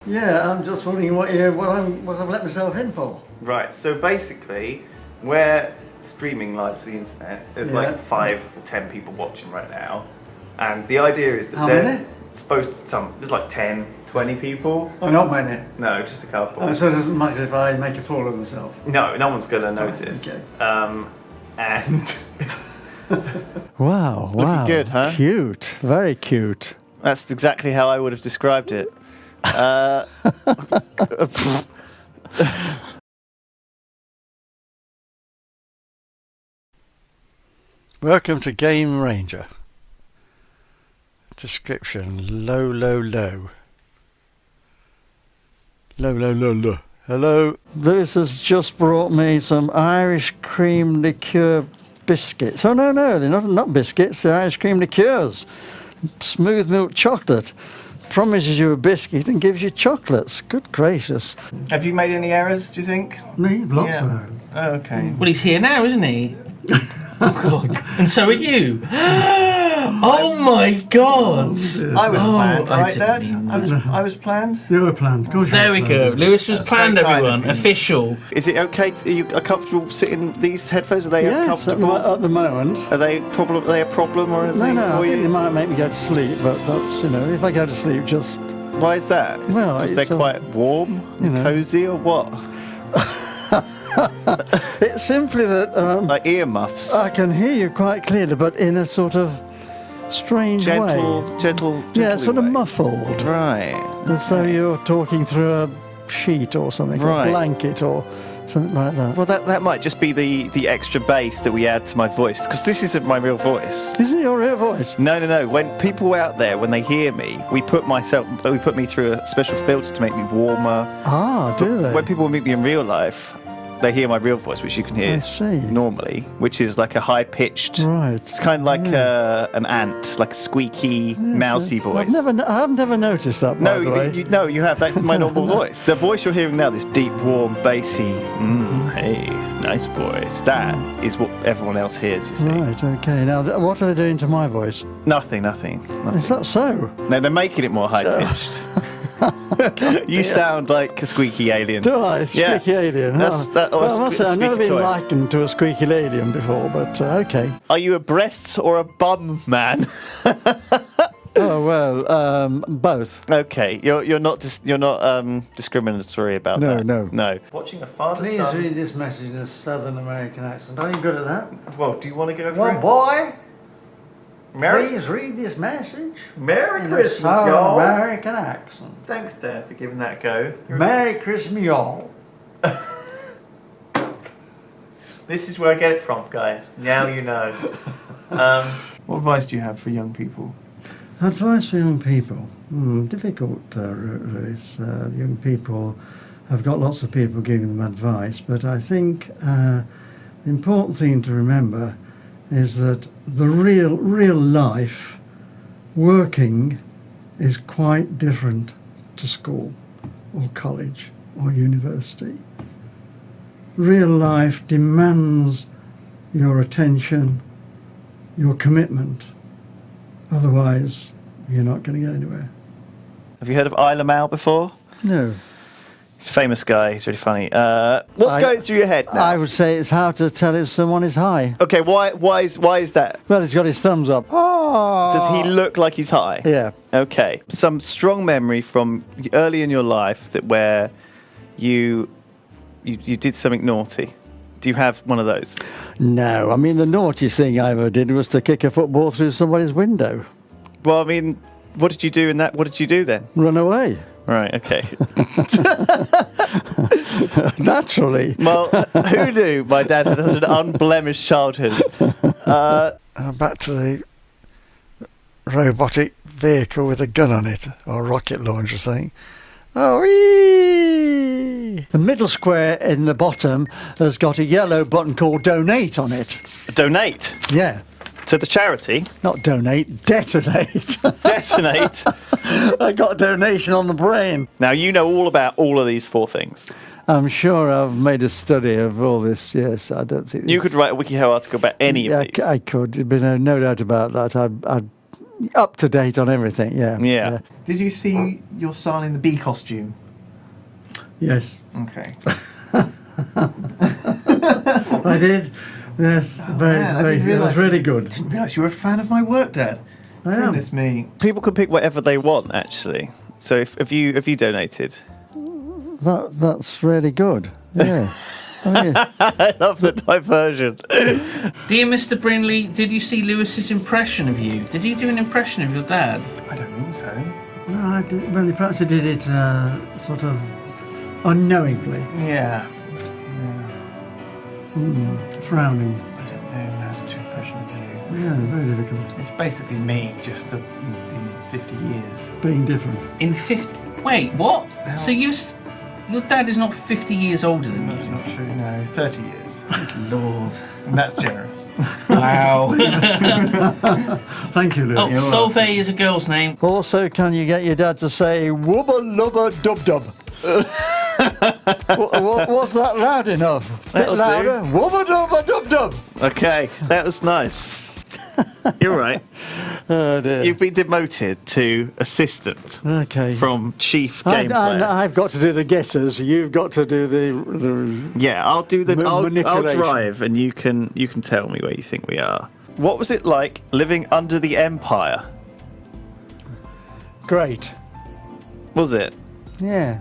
Yeah, I'm just wondering what I've let myself in for. Right, so basically, we're streaming live to the internet. There's like 5 or 10 people watching right now. And the idea is that How many? supposed to there's like 10, 20 people. Oh, not many. No, just a couple. Oh, so it doesn't matter if I make a fool of myself? No, no one's going to notice. Okay. And... Wow, Looking good, huh? Cute, very cute. That's exactly how I would have described it. Welcome to Game Ranger. Description, low, low, low. Low, low, low, low. Hello. Lewis has just brought me some Irish cream liqueur biscuits. Oh, no, they're not biscuits, they're Irish cream liqueurs. Smooth milk chocolate. Promises you a biscuit and gives you chocolates. Good gracious. Have you made any errors, do you think? Me? Lots of errors. Oh, okay. Well, he's here now, isn't he? Oh, God. And so are you. Oh, my God. I was planned, I right, Dad? didn't I was planned. You were planned. Of course you There were we go. planned. Lewis was planned, very kind everyone. of you. Official. Is it okay? Are you comfortable sitting these headphones? Are they Yes, at uncomfortable? the moment. Are they a problem or anything No, for I think you? they might make me go to sleep, but that's, if I go to sleep, just... Why is that? Well, Because they're it's a- quite warm and cozy, or what? It's simply that Like earmuffs. I can hear you quite clearly, but in a sort of strange way. Gentle. Yeah, sort of way. muffled. Right. As though you're talking through a sheet or something, or Right. a blanket or something like that. Well, that might just be the extra bass that we add to my voice, because this isn't my real voice. Isn't it your real voice? No. When people out there, when they hear me, we put me through a special filter to make me warmer. Ah, do they? When people meet me in real life, they hear my real voice, which you can hear I see. normally, which is like a high-pitched. Right. It's kind of like an ant, like a squeaky, mousy Yes. voice. I've never noticed that, by the way. You have. That's my normal voice. The voice you're hearing now, this deep, warm, bassy, hey, nice voice. That is what everyone else hears, you see. Right, okay. Now, what are they doing to my voice? Nothing. Is that so? No, they're making it more high-pitched. You sound like a squeaky alien. Do I? Squeaky alien. Well, I must say, I've never squeaky been toy. likened to a squeaky alien before, but okay. Are you a breasts or a bum man? Oh, well, both. Okay, you're not discriminatory about that. No. Watching a father Please son. read this message in a Southern American accent. Are you good at that? Well, do you want to go for Well, it? boy, Merry, please read this message Merry in a Christmas, Southern y'all. American accent. Thanks, Dad, for giving that a go. Merry Christmas, y'all. This is where I get it from, guys. Now you know. What advice do you have for young people? Advice for young people? Difficult, Lewis. Young people have got lots of people giving them advice, but I think the important thing to remember is that the real life working is quite different to school or college or university. Real life demands your attention, your commitment. Otherwise, you're not going to get anywhere. Have you heard of Isla Mal before? No. He's a famous guy. He's really funny. What's going through your head now? I would say it's how to tell if someone is high. Okay, why is that? Well, he's got his thumbs up. Oh. Does he look like he's high? Yeah. Okay. Some strong memory from early in your life where you did something naughty. Do you have one of those? No, I mean, the naughtiest thing I ever did was to kick a football through somebody's window. Well, I mean, what did you do in that? What did you do then? Run away. Right, okay. Naturally. Well, who knew my dad had such an unblemished childhood? Back to the robotic vehicle with a gun on it, or rocket launcher thing. Oh, wee! The middle square in the bottom has got a yellow button called donate on it. Donate Yeah. to the charity. Not donate, detonate. Detonate. I got a donation on the brain. Now, you know all about all of these 4 things. I'm sure I've made a study of all this, yes. I don't think... You could write a WikiHow article about any of these. I could. There'd be no doubt about that. I'd Up to date on everything, yeah. Yeah. Did you see your son in the bee costume? Yes, Okay. I did. Yes, very, man, I very. didn't It was realise- really good. Didn't realise you were a fan of my work, Dad. I am. Goodness me. People can pick whatever they want, actually. So if you donated, That's really good. Yeah. I mean, I love the diversion. Dear Mr. Brindley, did you see Lewis's impression of you? Did he do an impression of your dad? I don't think so. No, I did, well, perhaps I did it sort of unknowingly, Yeah. frowning. I don't know how to impression of you. Yeah, very difficult. It's basically me, just in 50 years. Being different. In 50... Wait, what? So your dad is not 50 years older than That's you? not true, no. 30 years. Lord. And that's generous. Wow. Than't you, Oh, Lewis. Solveig is a girl's name. also, can you get your dad to say "wubba lubba dub dub"? Was that loud enough? Bit That'll do. louder. Wubba dubba dub dub. Okay, that was nice. You're right. Oh dear. You've been demoted to assistant Okay. from chief game player. I've got to do the guesses. You've got to do the Yeah, I'll do the. I'll manipulation. drive, and you can tell me where you think we are. What was it like living under the Empire? great. Was it? Yeah.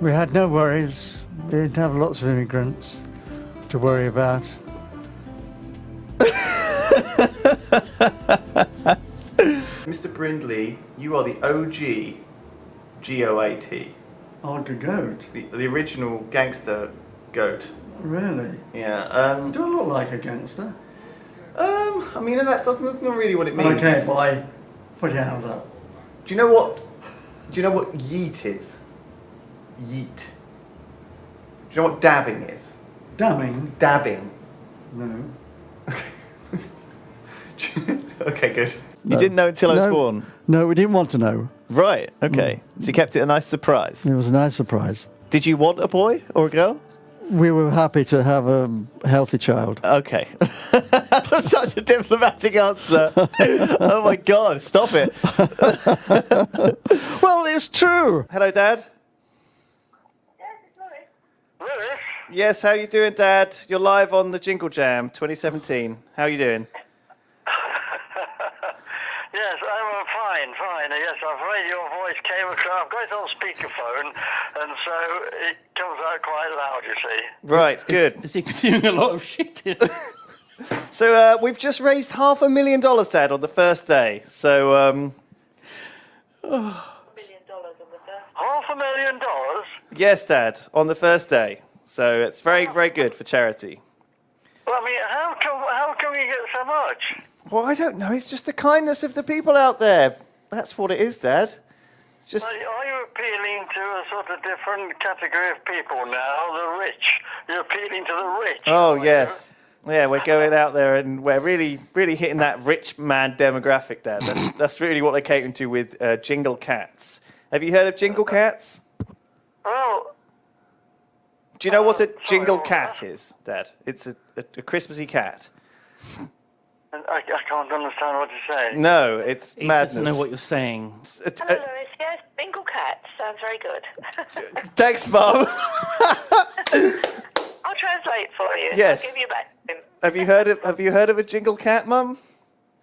We had no worries. We didn't have lots of immigrants to worry about. Mr. Brindley, you are the OG GOAT. Olga Goat. The original gangster goat. Really? Yeah. Do I look like a gangster? I mean, that's not really what it means. Okay, boy. Put your hands up. Do you know what yeet is? Yeet. Do you know what dabbing is? Damning? Dabbing. No. Okay, good. You didn't know until I was born. No, we didn't want to know. Right. Okay. So you kept it a nice surprise. It was a nice surprise. Did you want a boy or a girl? We were happy to have a healthy child. Okay. That's such a diplomatic answer. Oh my God! Stop it. Well, it's true. Hello, Dad. Lewis? Yes. How you doing, Dad? You're live on the Jingle Jam 2017. How are you doing? Yes, I'm fine. Yes, I've heard your voice came across. I've got it on speakerphone, and so it comes out quite loud, you see. Right. Good. Is he doing a lot of shit? So we've just raised $500,000, Dad, on the first day. So $1 million on the first. $500,000? yes, Dad, on the first day. So it's very, very good for charity. Well, I mean, how come you get so much? Well, I don't know. It's just the kindness of the people out there. That's what it is, Dad. It's just. Are you appealing to a sort of different category of people now, the rich? You're appealing to the rich. Oh aren't you? yes. Yeah, we're going out there and we're really, really hitting that rich man demographic, Dad. That's really what they're catering to with Jingle Cats. Have you heard of Jingle Cats? Well, Do you know what a sorry, Jingle what was Cat that? is, Dad? It's a Christmassy cat. I can't understand what you're saying. No, it's He madness. doesn't know what you're saying. Hello, Lewis. Yes, Bingle Cat. Sounds very good. Thanks, Mum. I'll translate for you. Yes. I'll give you back to him. Have you heard of a Jingle Cat, Mum?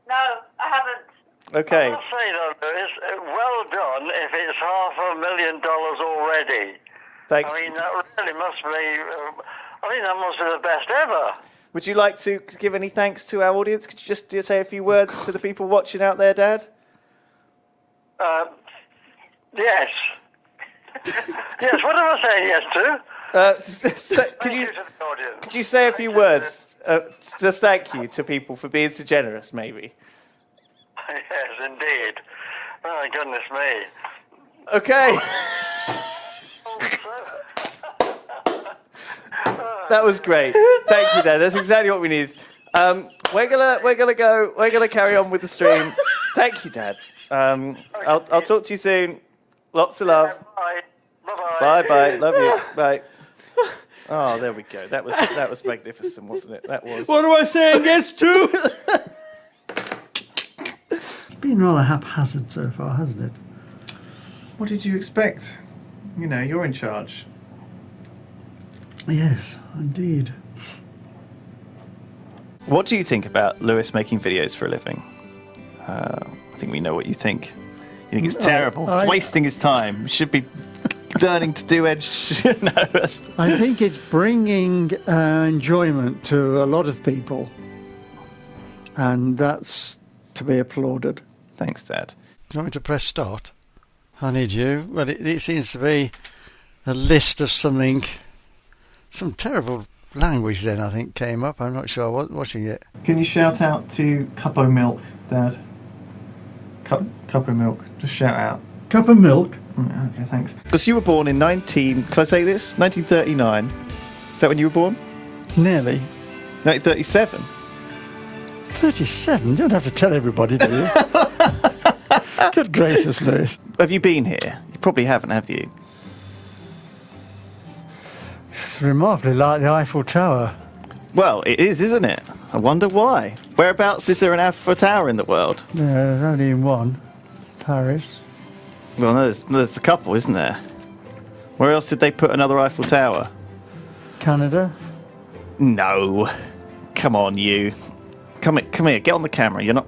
No, I haven't. Okay. I must say, though, Lewis, well done if it's $500,000 already. Thanks. I mean, that really must be. That must be the best ever. Would you like to give any thanks to our audience? Could you just say a few words to the people watching out there, Dad? Yes. Yes. What am I saying yes to? Could Thank you you to the audience. could you say a few words to thank you to people for being so generous, maybe? Yes, indeed. Oh, goodness me. Okay. That was great. Thank you, Dad. That's exactly what we need. We're gonna carry on with the stream. Thank you, Dad. I'll talk to you soon. Lots of love. Bye. Bye-bye. Bye bye. Love you. Bye. Oh, there we go. That was magnificent, wasn't it? That was. What am I saying yes to? been rather haphazard so far, hasn't it? What did you expect? You know, you're in charge. Yes, indeed. What do you think about Lewis making videos for a living? I think we know what you think. You think it's terrible. It's wasting his time. He should be learning to do no, I think it's bringing enjoyment to a lot of people, and that's to be applauded. Thanks, Dad. Do you want me to press start? I need you. Well, it seems to be a list of something, some terrible language then I think came up. I'm not sure. I wasn't watching it. Can you shout out to Cup o' Milk, Dad? Cup o' Milk. Just shout out. Cup of milk. Okay, thanks. Because you were born in can I say this? 1939. Is that when you were born? Nearly. 1937. 37? You don't have to tell everybody, do you? Good gracious, Lewis. Have you been here? You probably haven't, have you? It's remarkably like the Eiffel Tower. Well, it is, isn't it? I wonder why. Whereabouts is there an Eiffel Tower in the world? There's only in one. Paris. Well, no, there's a couple, isn't there? Where else did they put another Eiffel Tower? Canada. No. Come on, you. Come here, get on the camera. You're not...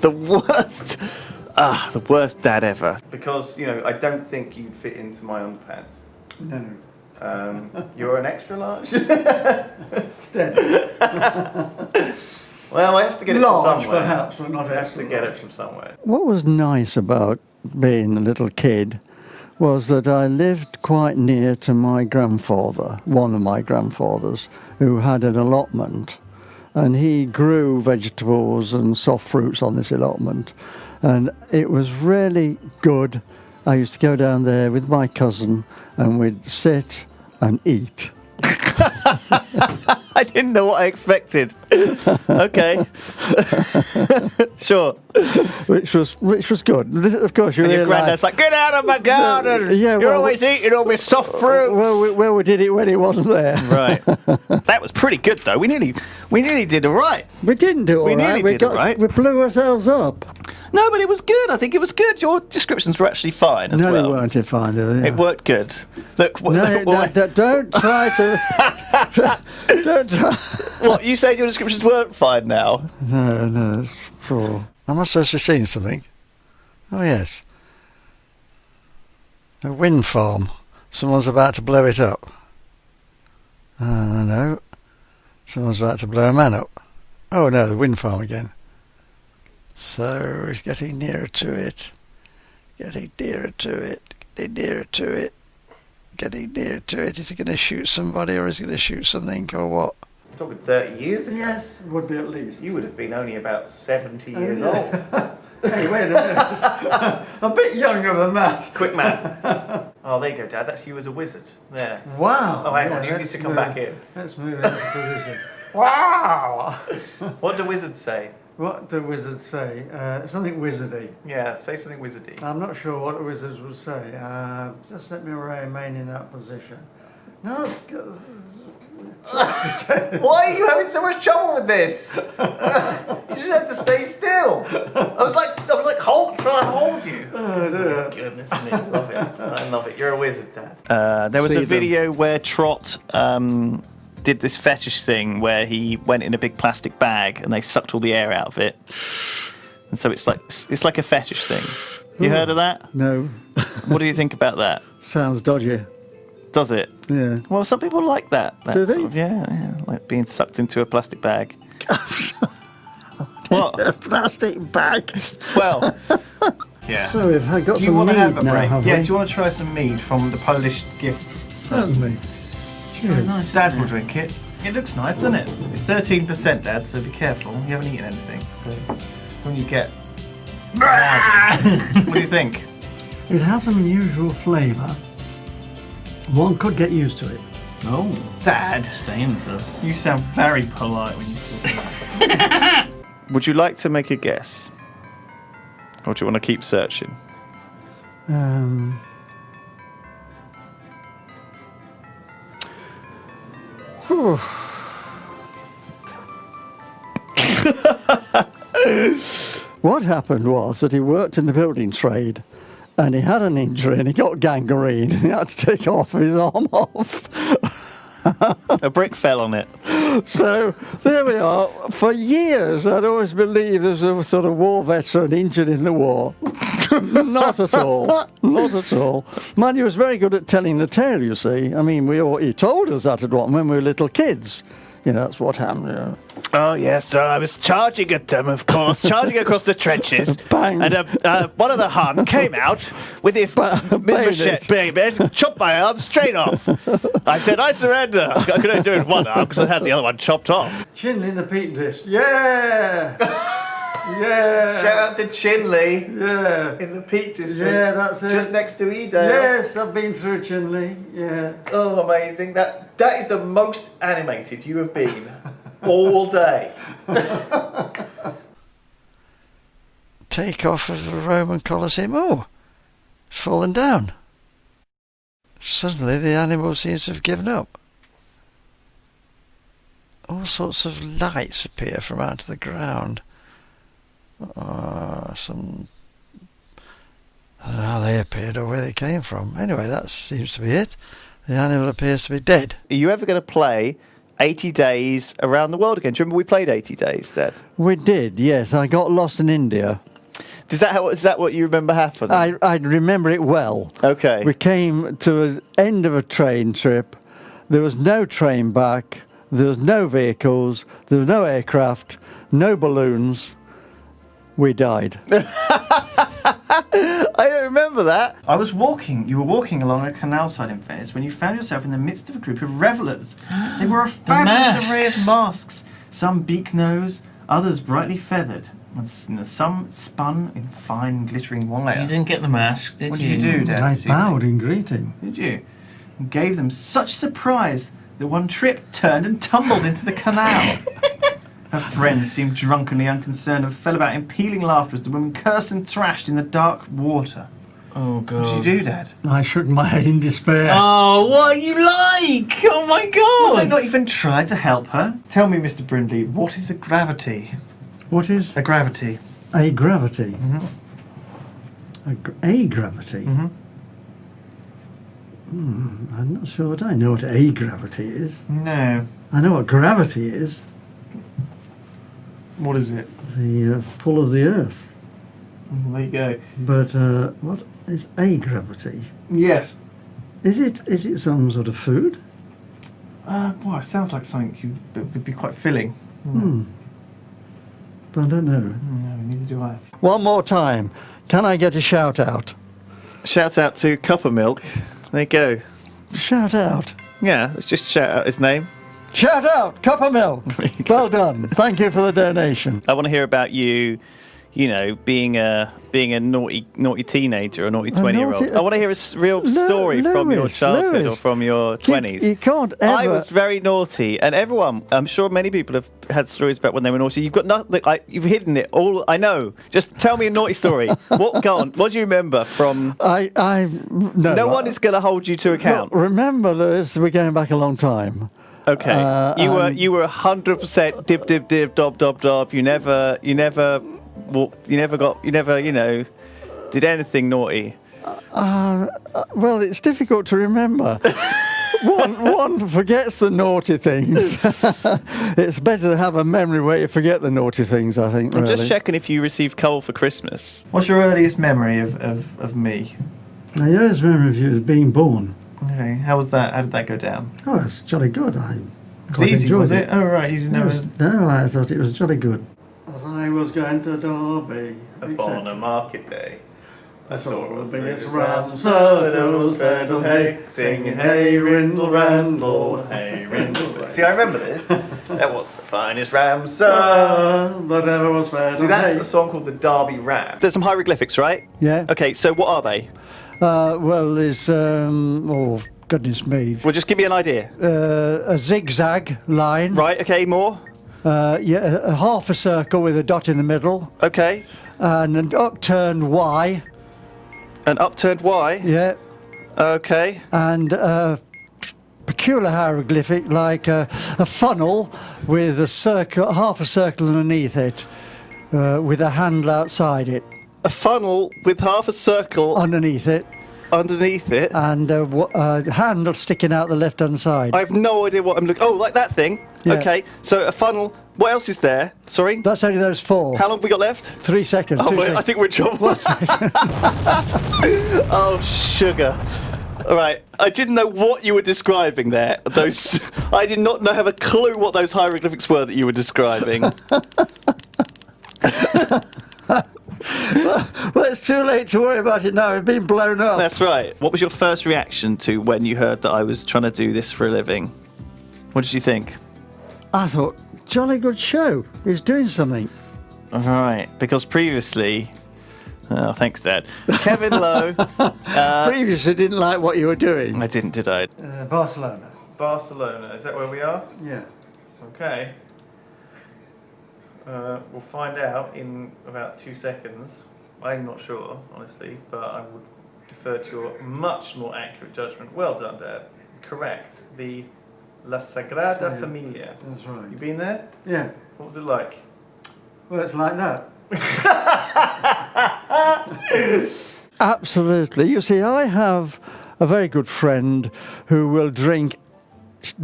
The worst dad ever. Because, you know, I don't think you'd fit into my underpants. No. You're an extra large? Steady. Well, I have to get it Large, from somewhere. perhaps, but not I have extra to get it large. from somewhere. What was nice about being a little kid was that I lived quite near to my grandfather, one of my grandfathers, who had an allotment. And he grew vegetables and soft fruits on this allotment. And it was really good. I used to go down there with my cousin and we'd sit and eat. I didn't know what I expected. Okay. Sure. Which was good. This, of course, you And your realise... granddad's like, get out of my garden! Yeah, You're well, always eating all my soft fruits! Well, we did it when he wasn't there. Right. That was pretty good, though. We nearly did all right. We didn't do all We right. nearly did all right. We blew ourselves up. No, but it was good. I think it was good. Your descriptions were actually fine as No, well. they weren't fine. They were, yeah. It worked good. Look, Don't try to... don't try... What, you said your descriptions weren't fine now? No, it's poor. I must have actually seen something. Oh, yes. A wind farm. Someone's about to blow it up. No. Someone's about to blow a man up. Oh, no, the wind farm again. So he's getting nearer to it. Getting nearer to it. Getting nearer to it. Getting nearer to it. Is he going to shoot somebody or is he going to shoot something or what? You're talking 30 years ago? Yes, would be at least. You would have been only about 70 years old. Hey, wait a minute. A bit younger than that. Quick math. Oh, there you go, Dad. That's you as a wizard. There. Wow. Oh, hang on. You need let's to come back in. Let's move into position. Wow. What do wizards say? What do wizards say? Something wizardy. Yeah, say something wizardy. I'm not sure what the wizards would say. Just let me remain in that position. No. Why are you having so much trouble with this? You just have to stay still. I was like trying to hold you. Oh, dear. Goodness me, love it. I love it. You're a wizard, Dad. There was See a them. video where Trot did this fetish thing where he went in a big plastic bag and they sucked all the air out of it, and so it's like a fetish thing. You heard of that? No. What do you think about that? Sounds dodgy. Does it? Yeah. Well, some people like that. Do they? sort of- yeah, like being sucked into a plastic bag. What? A plastic bag. Well, yeah. So we've got Do you some want to mead have a now, break? have Yeah, we? do you want to try some mead from the Polish gift? Certainly. Cheers. Dad will drink it. It looks nice, doesn't it? It's 13%, Dad, so be careful. You haven't eaten anything, so when you get... What do you think? It has an unusual flavour. One could get used to it. Oh, Dad, staying for this. you sound very polite when you talk. Would you like to make a guess? Or do you want to keep searching? Whew. What happened was that he worked in the building trade and he had an injury and he got gangrene and he had to take half of his arm off. A brick fell on it. So there we are. For years I'd always believed there was a sort of war veteran injured in the war. Not at all. Not at all. Man, he was very good at telling the tale, you see. I mean, he told us that when we were little kids. You know, that's what happened. You know. Oh, yes, so I was charging at them, of course, charging across the trenches. Bang. And one of the Hun came out with his machete, chopped my arm straight off. I said, I surrender. I could only do it with one arm because I had the other one chopped off. Chinley in the peat dish. Yeah! Yeah! Shout out to Chinley Yeah! in the Peak District. Yeah, that's it. Just next to Edale. Yes, I've been through Chinley. Yeah. Oh, amazing. That is the most animated you have been all day. Take off of the Roman Colosseum. Oh, it's fallen down. Suddenly the animal seems to have given up. All sorts of lights appear from out of the ground. I don't know how they appeared or where they came from. Anyway, that seems to be it. The animal appears to be dead. Are you ever going to play 80 Days Around the World again? Do you remember we played 80 Days, Dad? We did, yes. I got lost in India. Is that what you remember happened? I remember it well. Okay. We came to the end of a train trip. There was no train back. There was no vehicles. There was no aircraft. No balloons. We died. I don't remember that. You were walking along a canal side in Venice when you found yourself in the midst of a group of revellers. They wore a fabulous array of masks, some beak-nosed, others brightly feathered, and some spun in fine glittering wire. You didn't get the mask, did What you? did you do, Dad? I this evening? bowed in greeting. Did you? And gave them such surprise that one tripped, turned and tumbled into the canal. Her friends seemed drunkenly unconcerned and fell about in pealing laughter as the women cursed and thrashed in the dark water. Oh, God. What did you do, Dad? I shook my head in despair. Oh, what are you like? Oh, my God. Well, I not even tried to help her. Tell me, Mr. Brindley, what is a gravity? What is A gravity. a gravity? Mhm. A gravity? Mhm. I'm not sure what I know what a gravity is. No. I know what gravity is. What is it? The pull of the earth. There you go. But what is a gravity? Yes. Is it some sort of food? Well, it sounds like something would be quite filling. But I don't know. No, neither do I. One more time. Can I get a shout out? Shout out to Cup of Milk. There you go. Shout out. Yeah, let's just shout out his name. Shout out, Cup of Milk. Well done. Thank you for the donation. I want to hear about you, being a naughty teenager or naughty 20-year-old. naughty- I want to hear a real story from your childhood or from your 20s. You can't ever... I was very naughty, and everyone, I'm sure many people have had stories about when they were naughty. You've got nothing, you've hidden it all. I know. Just tell me a naughty story. Go on. What do you remember from? No one is going to hold you to account. Well, remember, Lewis, we're going back a long time. Okay, you were 100% dib dob. You never did anything naughty. Well, it's difficult to remember. one forgets the naughty things. It's better to have a memory where you forget the naughty things, I think. I'm really. just checking if you received coal for Christmas. What's your earliest memory of me? My earliest memory of you is being born. Okay, how was that? How did that go down? Oh, it's jolly good. I It was quite easy, enjoyed was it? Oh, right, you didn't know. No, I thought it was jolly good. As I was going to Derby, Upon a market day, I saw the a biggest biggest rams, ramsaddles fed on hay, singing hey rindle randle, hey rindle. See, I remember this. That was the finest ramsad that ever was fed See, on that's hay. the song called the Derby Ram. There's some hieroglyphics, right? Yeah. Okay, so what are they? Well, there's oh goodness me, Well, just give me an idea. a zigzag line. Right. Okay. More. A half a circle with a dot in the middle, Okay. and an upturned Y. An upturned Y. Yeah. Okay. And a peculiar hieroglyphic like a funnel with a circle, half a circle underneath it, with a handle outside it. A funnel with half a circle Underneath it, and a handle sticking out the left-hand side. I have no idea what I'm looking. Oh, like that thing. Yeah. Okay. So a funnel. What else is there? Sorry. That's only those 4. How long have we got left? 3 seconds. Oh, 2 wait, seconds. I think we're in trouble. Oh, sugar. All right. I didn't know what you were describing there. Those. I did not have a clue what those hieroglyphics were that you were describing. Well, it's too late to worry about it now. It's been blown up. That's right. What was your first reaction to when you heard that I was trying to do this for a living? What did you think? I thought, jolly good show. He's doing something. All right. Because previously. Oh, thanks, Dad. Kevin Lowe. Previously didn't like what you were doing. I didn't, did I? Barcelona. Barcelona, is that where we are? Yeah. Okay. We'll find out in about 2 seconds. I'm not sure, honestly, but I would defer to your much more accurate judgment. Well done, Dad. Correct. The La Sagrada Familia. That's right. You been there? Yeah. What was it like? Well, it's like that. Absolutely. You see, I have a very good friend who will drink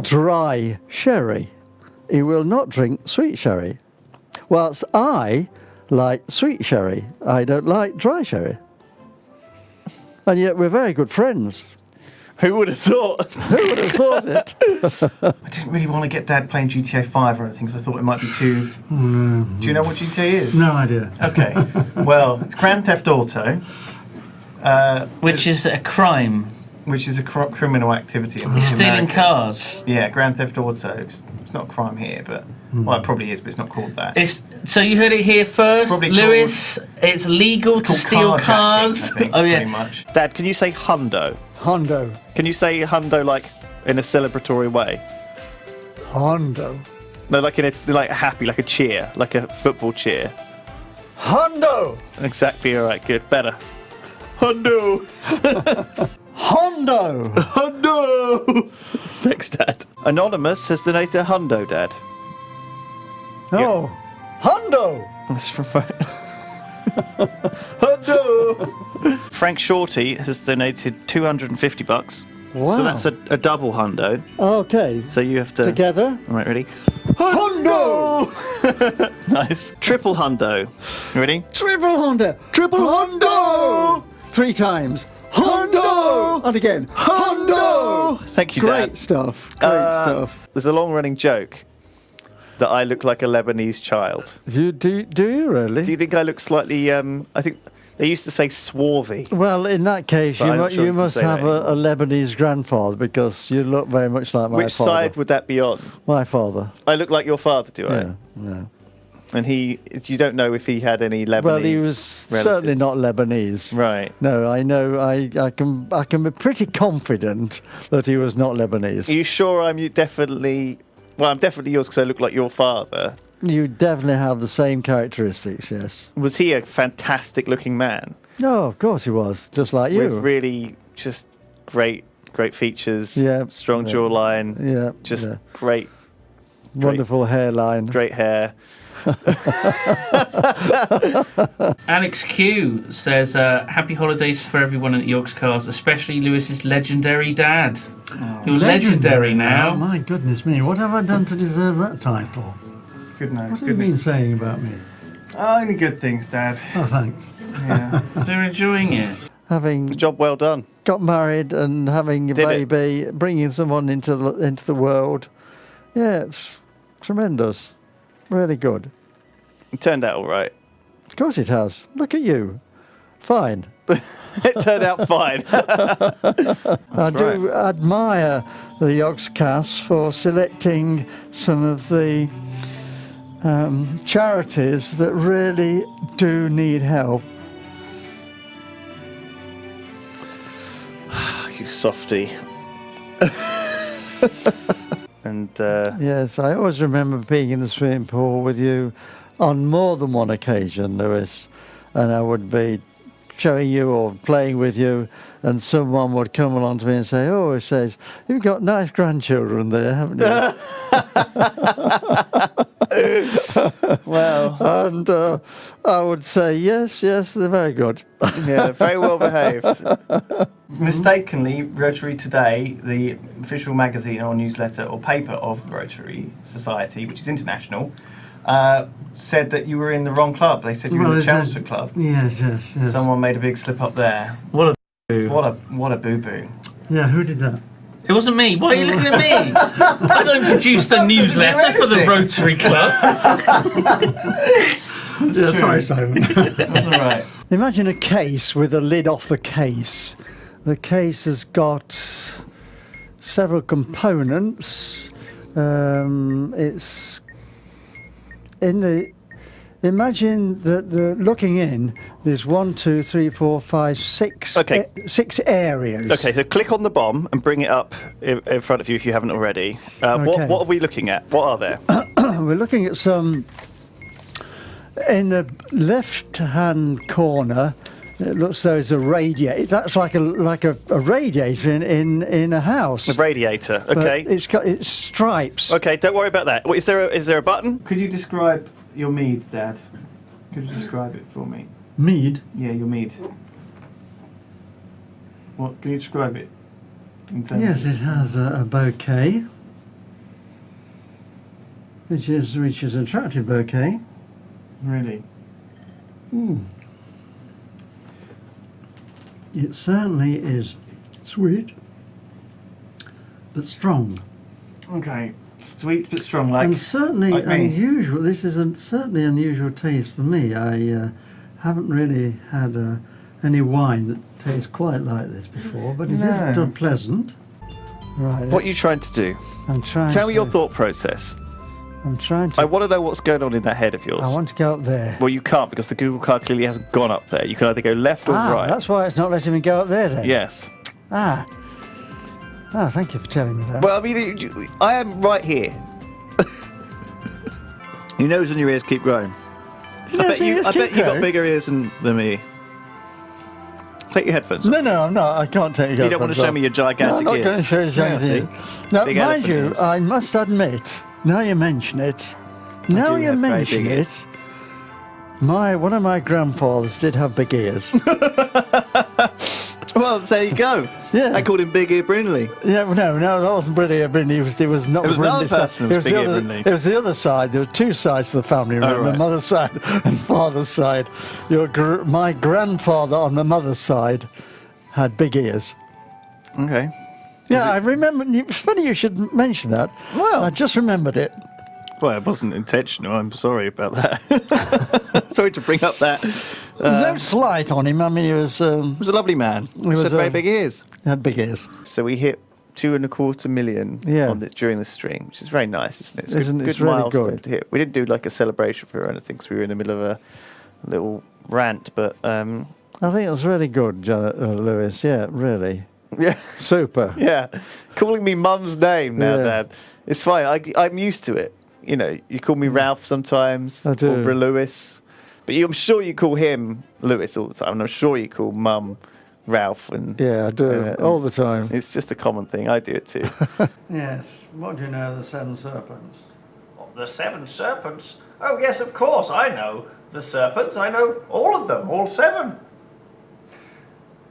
dry sherry. He will not drink sweet sherry. Whilst I like sweet sherry. I don't like dry sherry. And yet we're very good friends. Who would have thought? Who would have thought it? I didn't really want to get Dad playing GTA 5 or anything because I thought it might be too... Do you know what GTA is? No idea. Okay. Well, it's Grand Theft Auto. Which is a crime. Which is a criminal activity. It's stealing cars. Yeah, Grand Theft Auto. It's not a crime here, but... Well, it probably is, but it's not called that. So you heard it here first, Probably Lewis. It's legal to called steal carjacking, cars. I think, Oh yeah. pretty much. Dad, can you say hundo? Hondo. Can you say hundo like in a celebratory way? Hondo. No, like in a like happy, like a cheer, like a football cheer. Hondo. Exactly. All right. Good. Better. Hundo. Hondo. Hundo. Thanks, Dad. Anonymous has donated a hundo, Dad. Oh. Hondo. That's from Hundo. Frank Shorty has donated $250. Wow. So that's a double hundo. Okay. So you have to Together. All right, ready? Hondo. Nice. Triple hundo. You ready? Triple Hondo. Triple Hondo. 3 times. Hondo. And again. Hondo. Thank you, Great Dad. stuff. Great stuff. There's a long-running joke that I look like a Lebanese child. Do you really? Do you think I look slightly? I think they used to say swarthy. Well, in that case, But I'm not sure you you can must say have that a Lebanese grandfather because you look very much like my Which father. side would that be on? My father. I look like your father, do I? Yeah. No. And you don't know if he had any Lebanese. Well, he was certainly relatives. not Lebanese. Right. No, I know. I can be pretty confident that he was not Lebanese. Are you sure I'm definitely? Well, I'm definitely yours because I look like your father. You definitely have the same characteristics. Yes. Was he a fantastic-looking man? No, of course he was. Just like you. With really just great features. Yeah. Strong jawline. Yeah. Just yeah. great Wonderful hairline. Great hair. Alex Q says, happy holidays for everyone at York's Cars, especially Lewis's legendary dad. You're legendary now. Oh, my goodness me. What have I done to deserve that title? Good night. What have you been saying about me? Oh, only good things, Dad. Oh, thanks. Yeah. They're enjoying it. Having Job well done. got married and having a Did it? baby, bringing someone into the world. Yeah, it's tremendous. Really good. It turned out all right. Of course it has. Look at you. Fine. It turned out fine. I do admire the Yogscast for selecting some of the charities that really do need help. You softy. And Yes, I always remember being in the swimming pool with you on more than one occasion, Lewis, and I would be showing you or playing with you, and someone would come along to me and say, "Oh," he says, "you've got nice grandchildren there, haven't you?" Well, And I would say, "Yes, yes, they're very good." yeah, very well behaved. Mistakenly, Rotary Today, the official magazine or newsletter or paper of the Rotary Society, which is international, said that you were in the wrong club. They said you were in the Chelmsford club. Yes, yes, yes. Someone made a big slip up there. What a boo. What a boo boo. Yeah, who did that? It wasn't me. Why are you looking at me? I don't produce the newsletter for the Rotary Club. Yeah, sorry, Simon. That's all right. Imagine a case with a lid off the case. The case has got several components. It's in the. Imagine that looking in, there's 1, 2, 3, 4, 5, 6. Okay. 6 areas. Okay, so click on the bomb and bring it up in front of you if you haven't already. Okay. What are we looking at? What are there? We're looking at some. In the left-hand corner, it looks though it's a radiator. That's like a radiator in a house. The radiator. But Okay. it's got its stripes. Okay, don't worry about that. Is there a button? Could you describe your mead, Dad? Could you describe it for me? Mead? Yeah, your mead. What? Can you describe it? In terms Yes, of- it has a bouquet, which is an attractive bouquet. Really? It certainly is sweet, but strong. Okay. Sweet but strong, And certainly like me. unusual. This is certainly unusual taste for me. I haven't really had any wine that tastes quite like this before, but it is No. still pleasant. Right. What are you trying to do? I'm trying. Tell me your to- thought process. I'm trying I to. want to know what's going on in that head of yours. I want to go up there. Well, you can't because the Google car clearly hasn't gone up there. You can either go left or right. That's why it's not letting me go up there then. Yes. Ah, thank you for telling me that. Well, I mean, I am right here. Your nose and your ears keep growing. I bet you got bigger ears than me. Take your headphones off. No, I'm not. I can't take You don't want to show me your gigantic No, I'm ears. not going to show you gigantic Yeah, ears. Now, Big mind elephant you, ears. I must admit, now you mention it, do have very big ears. one of my grandfathers did have big ears. Well, there you go. Yeah. I called him Big Ear Brindley. Yeah, no, that wasn't Brindley. It was not It was the another Brindley side. person who was Big Ear Brindley. It was the other side. There were 2 sides to the family. Remember, right. the mother's side and father's side. My grandfather on the mother's side had big ears. Okay. Yeah, I remember. It's funny you should mention that. Well- I just remembered it. Well, it wasn't intentional. I'm sorry about that. Sorry to bring up that. No slight on him. I mean, he was He was a lovely man. He was, had very big ears. had big ears. So we hit 2.25 million Yeah. during the stream, which is very nice, isn't it? It's a Isn't it? good It's really milestone good. to hit. We didn't do like a celebration for it or anything, because we were in the middle of a little rant, but I think it was really good, Lewis. Yeah, really. yeah. Super. Yeah, calling me mum's name now, Yeah. Dad. It's fine. I'm used to it. You know, you call me Ralph sometimes, I do. or Lewis, but I'm sure you call him Lewis all the time, and I'm sure you call Mum Ralph. And Yeah, I do. and all the time. it's just a common thing. I do it too. Yes. What do you know of the 7 serpents? The 7 serpents? Oh, yes, of course, I know the serpents. I know all of them, all 7.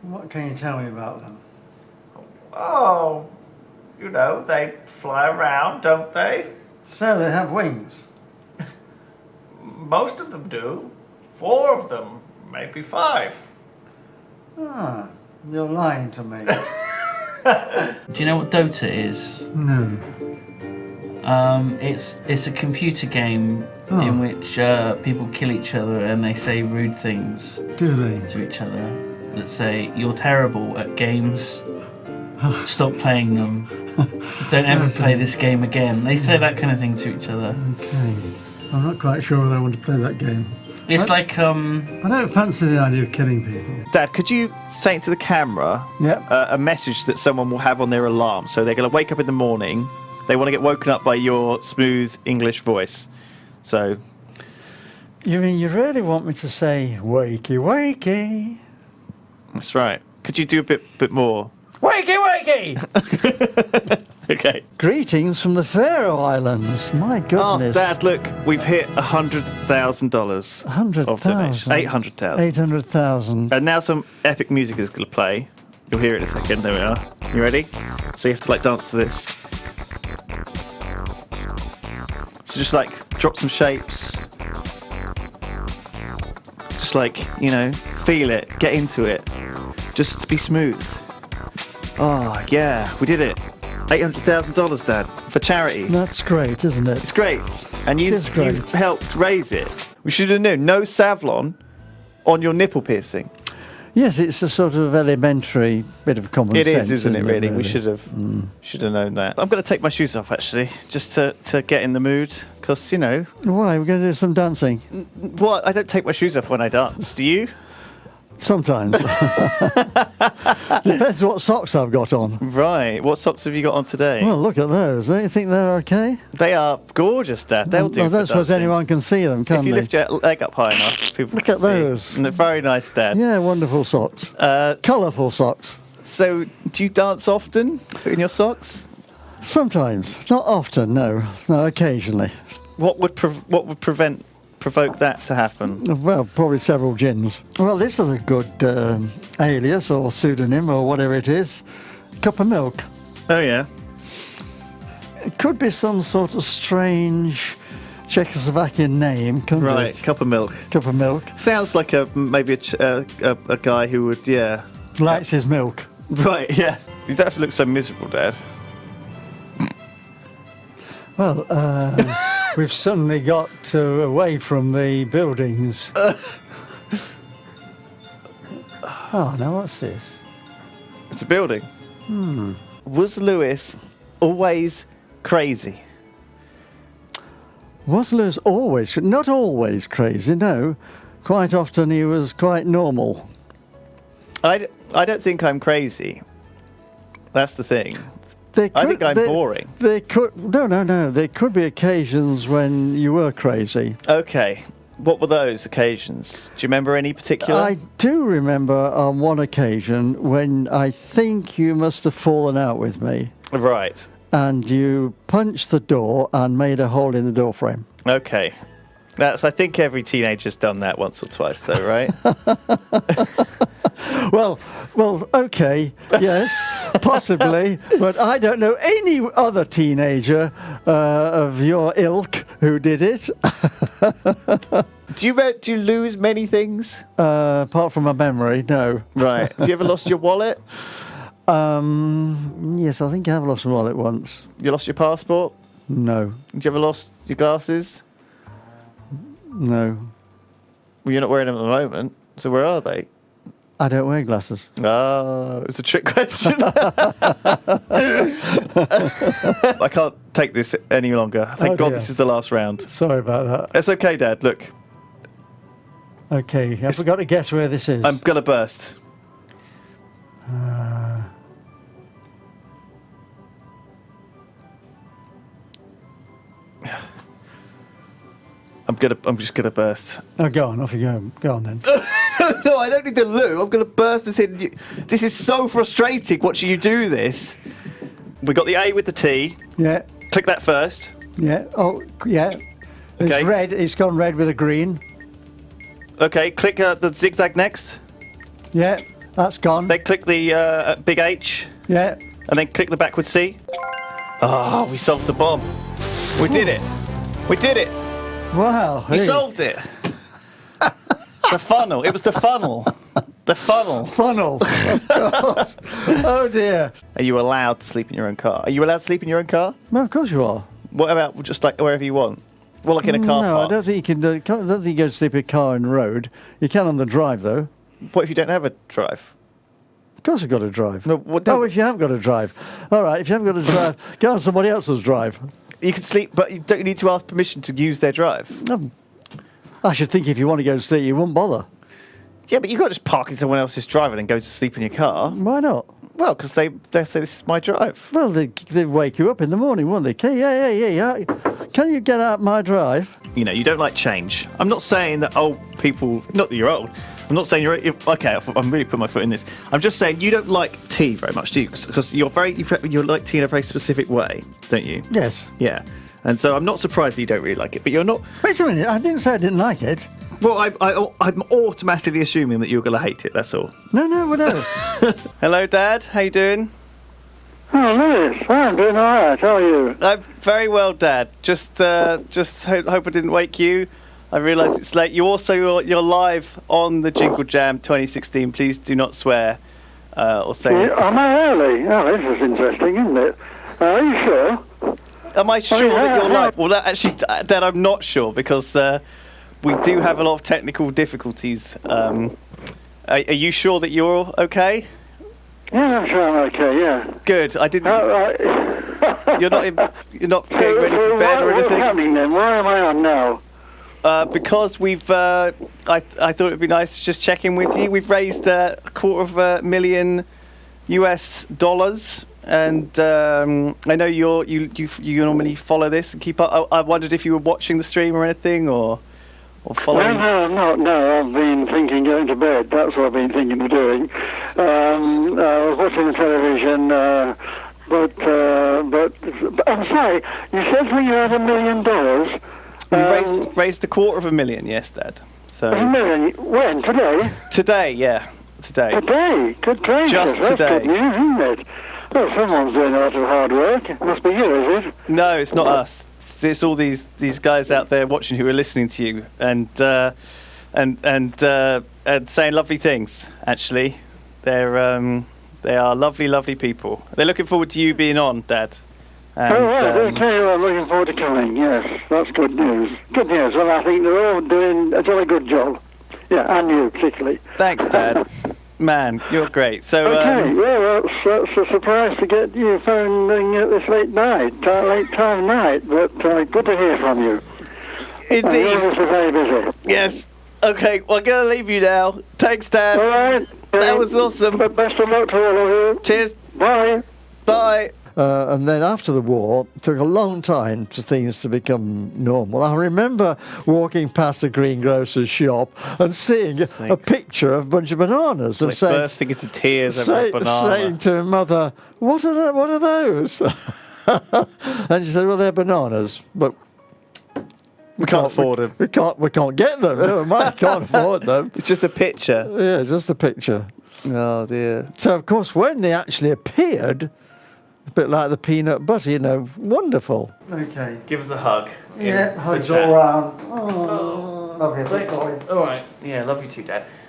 What can you tell me about them? Oh, you know, they fly around, don't they? So they have wings. Most of them do. 4 of them, maybe 5. Ah, you're lying to me. Do you know what Dota is? No. It's a computer game Oh. in which people kill each other and they say rude things Do they? to each other that say, "You're terrible at games. Stop playing them. Don't ever play this game again." They say that kind of thing to each other. Okay. I'm not quite sure whether I want to play that game. It's like I don't fancy the idea of killing people. Dad, could you say into the camera Yep. a message that someone will have on their alarm? So they're going to wake up in the morning. They want to get woken up by your smooth English voice. So You mean you really want me to say, wakey, wakey? That's right. Could you do a bit more? Wakey, wakey! Okay. Greetings from the Faroe Islands. My Oh, goodness. Dad, look, we've hit $100,000. 100,000. 800,000. 800,000. And now some epic music is going to play. You'll hear it in a second. There we are. You ready? So you have to like dance to this. So just like drop some shapes. Just like, you know, feel it, get into it. Just be smooth. Oh, yeah, we did it. $800,000, Dad, for charity. That's great, isn't it? It's great. And you've helped raise it. We should have known. No Savlon on your nipple piercing. Yes, it's a sort of elementary bit of common sense. It is, isn't it, really? We should have known that. I'm going to take my shoes off, actually, just to get in the mood. Because, you know... Why? We're going to do some dancing? Well, I don't take my shoes off when I dance. Do you? Sometimes. Depends what socks I've got on. Right. What socks have you got on today? Well, look at those. Don't you think they're okay? They are gorgeous, Dad. They'll do. I don't suppose anyone can see them, can they? If you lift your leg up high enough, people Look can at see. those. And they're very nice, Dad. Yeah, wonderful socks. Colourful socks. So, do you dance often in your socks? Sometimes. Not often, no. No, occasionally. What would provoke that to happen? Well, probably several gins. Well, this is a good alias or pseudonym or whatever it is. Cup of milk. Oh, yeah. It could be some sort of strange Czechoslovakian name, couldn't Right, it? cup of milk. Cup of milk. Sounds like maybe a guy who would, yeah. Likes his milk. Right, yeah. You don't have to look so miserable, Dad. Well, we've suddenly got away from the buildings. Oh, now what's this? It's a building. Was Lewis always crazy? Was Lewis always... Not always crazy, no. Quite often he was quite normal. I don't think I'm crazy. That's the thing. I think I'm boring. There could be occasions when you were crazy. Okay. What were those occasions? Do you remember any particular? I do remember on one occasion when I think you must have fallen out with me. Right. And you punched the door and made a hole in the door frame. Okay. I think every teenager's done that once or twice, though, right? Well, okay, yes, possibly, but I don't know any other teenager of your ilk who did it. Do you lose many things? Apart from a memory, no. Right. Have you ever lost your wallet? Yes, I think I have lost my wallet once. You lost your passport? No. Did you ever lost your glasses? No. Well, you're not wearing them at the moment, so where are they? I don't wear glasses. Oh, it's a trick question. I can't take this any longer. Thank God this is the last round. Sorry about that. It's okay, Dad. Look. Okay, I've got to guess where this is. I'm going to burst. I'm just gonna burst. Oh, go on, off you go. Go on then. No, I don't need the loo. I'm gonna burst this in. This is so frustrating watching you do this. We got the A with the T. Yeah. Click that first. Yeah. Oh, yeah. It's Okay. red. It's gone red with a green. Okay, click the zigzag next. Yeah, that's gone. Then click the big H. Yeah. And then click the backward C. Oh, we solved the bomb. We did it. We did it. Wow. We solved it. The funnel. It was the funnel. The funnel. Funnel. Of course. Oh dear. Are you allowed to sleep in your own car? Are you allowed to sleep in your own car? Well, of course you are. What about just like wherever you want? Well, like in a car No, park. I don't think you can. I don't think you go to sleep in a car on the road. You can on the drive though. What if you don't have a drive? Of course you've got to drive. No, what Oh, if you haven't got to drive. All right, if you haven't got to drive, go on somebody else's drive. You can sleep, but you don't need to ask permission to use their drive. I should think if you want to go to sleep, you wouldn't bother. Yeah, but you can't just park in someone else's drive and then go to sleep in your car. Why not? Well, because they say this is my drive. Well, they'd wake you up in the morning, wouldn't they? Yeah. Can you get out my drive? You know, you don't like change. I'm not saying that old people, not that you're old, I'm not saying you're okay. I'm really putting my foot in this. I'm just saying you don't like tea very much, do you? Because you like tea in a very specific way, don't you? Yes. Yeah. And so I'm not surprised that you don't really like it. But you're not. Wait a minute, I didn't say I didn't like it. Well, I'm automatically assuming that you're going to hate it. That's all. No, whatever. Hello, Dad. How you doing? Oh, Lewis, I'm doing all right. How are you? I'm very well, Dad. Just hope I didn't wake you. I realise it's late. You're live on the Jingle Jam 2016. Please do not swear or say. Am I early? Oh, this is interesting, isn't it? Are you sure? Am I sure that you're live? Well, actually, Dad, I'm not sure because we do have a lot of technical difficulties. Are you sure that you're okay? Yeah, I'm sure I'm okay. Yeah. Good. I didn't. You're not getting So, ready for bed or What's anything. happening then? Why am I on now? Because we've, I thought it'd be nice to just check in with you. We've raised $250,000 US, and I know you normally follow this and keep up. I wondered if you were watching the stream or anything, or following. No, I've been thinking going to bed. That's what I've been thinking of doing. I was watching the television, but I'm sorry, you said when you had $1 million. We raised $250,000, yes, Dad. So $1 million? When? Today? Today, yeah, today. Today? Good gracious. Just That's today. good news, isn't it? Well, someone's doing a lot of hard work. It must be you, is it? No, it's not us. It's all these guys out there watching who are listening to you and saying lovely things. Actually, they are lovely people. They're looking forward to you being on, Dad. And, right. Okay, well, I'm looking forward to coming. Yes, that's good news. Good news. Well, I think they're all doing a jolly good job. Yeah, and you particularly. Thanks, Dad. Man, you're great. So, okay, well, that's a surprise to get you phoning at this late time night, but good to hear from you. Indeed. You're obviously very busy. Yes. Okay, well, I'm going to leave you now. Thanks, Dad. All right. That was awesome. Best of luck to all of you. Cheers. Bye. Bye. And then after the war, it took a long time for things to become normal. I remember walking past the greengrocer's shop and seeing a picture of a bunch of bananas and bursting into tears over a banana. saying to her mother, what are those? And she said, well, they're bananas, but we can't afford them. We can't get them. Never mind, can't afford them. It's just a picture. Yeah, it's just a picture. Oh, dear. So, of course, when they actually appeared, a bit like the peanut butter, wonderful. Okay. Give us a hug. Yeah, for hugs chat. all round. Oh, love you, big boy. All right. Yeah, love you too, Dad.